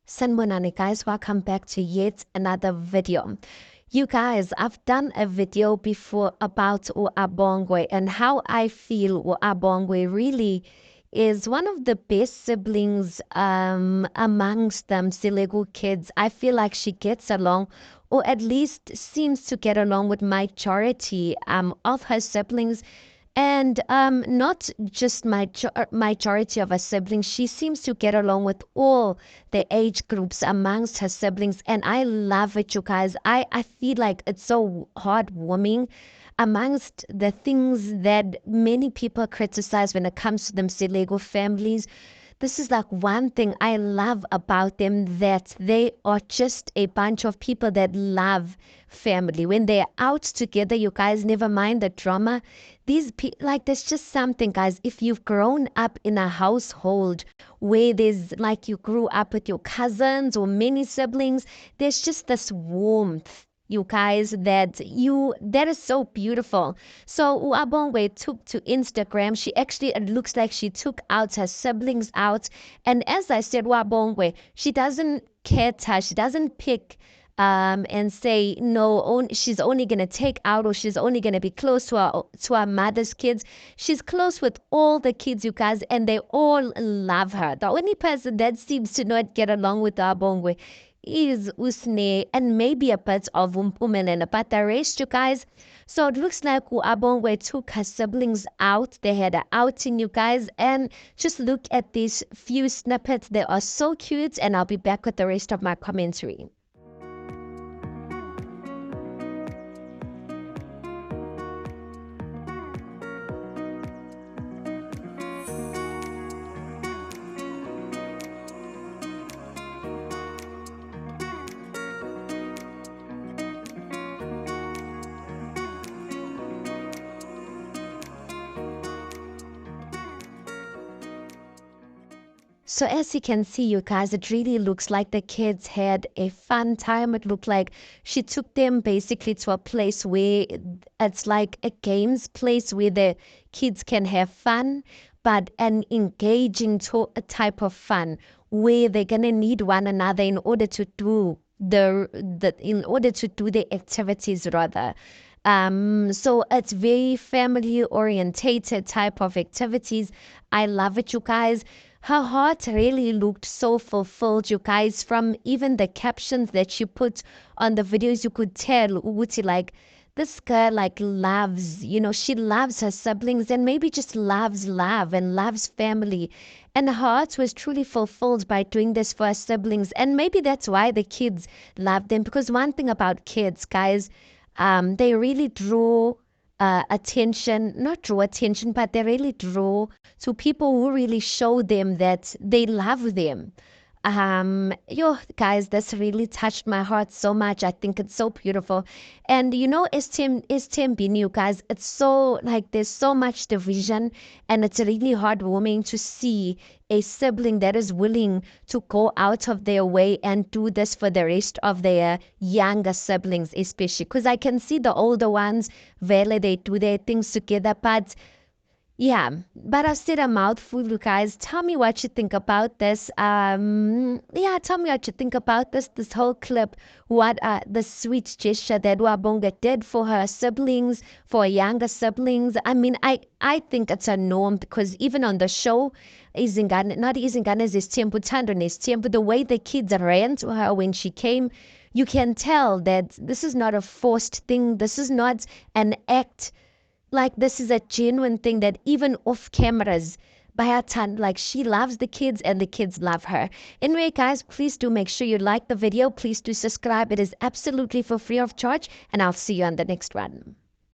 Sanibonani guys, welcome back to yet another video. You guys, I've done a video before about Abongwe and how I feel Abongwe really is one of the best siblings amongst them Silegu kids. I feel like she gets along, or at least seems to get along with majority of her siblings, and not just majority of her siblings. She seems to get along with all the age groups amongst her siblings, and I love it, you guys. I feel like it's so heartwarming amongst the things that many people criticize when it comes to them Lego families. This is like one thing I love about them, that they are just a bunch of people that love family. When they're out together, you guys, never mind the drama. These people, like, there's just something, guys. If you've grown up in a household where there's like you grew up with your cousins or many siblings, there's just this warmth, you guys, that is so beautiful. So Uabongwe took to Instagram. She actually, it looks like she took out her siblings out, and as I said, Uabongwe, she doesn't cater, she doesn't pick and say no, she's only gonna take out, or she's only gonna be close to her mother's kids. She's close with all the kids, you guys, and they all love her. The only person that seems to not get along with Abongwe is Usne and maybe a bit of Umpumelele, but the rest, you guys. So it looks like Abongwe took her siblings out. They had an outing, you guys, and just look at these few snippets. They are so cute, and I'll be back with the rest of my commentary. So as you can see, you guys, it really looks like the kids had a fun time. It looked like she took them basically to a place where it's like a games place where the kids can have fun, but an engaging a type of fun where they're gonna need one another in order to do the activities rather. So it's very family orientated type of activities. I love it, you guys. Her heart really looked so fulfilled, you guys. From even the captions that she put on the videos, you could tell Uguti, like, this girl like loves, she loves her siblings and maybe just loves love and loves family. And her heart was truly fulfilled by doing this for her siblings. And maybe that's why the kids love them. Because one thing about kids, guys, they really not draw attention, but they really draw to people who really show them that they love them. Yo, guys, this really touched my heart so much. I think it's so beautiful. And as Tim being, you guys, it's so like there's so much division, and it's really heartwarming to see a sibling that is willing to go out of their way and do this for the rest of their younger siblings, especially because I can see the older ones, really, they do their things together, but yeah, but I've said a mouthful, you guys. Tell me what you think about this. Yeah, tell me what you think about this whole clip. What the sweet gesture that Wabonga did for her siblings, for her younger siblings. I mean, I think it's a norm, because even on the show, not Izingane Zesthembu, Zesthembu, the way the kids ran to her when she came, you can tell that this is not a forced thing. This is not an act. Like, this is a genuine thing that even off cameras, by her time, like, she loves the kids and the kids love her. Anyway, guys, please do make sure you like the video. Please do subscribe. It is absolutely for free of charge, and I'll see you on the next one.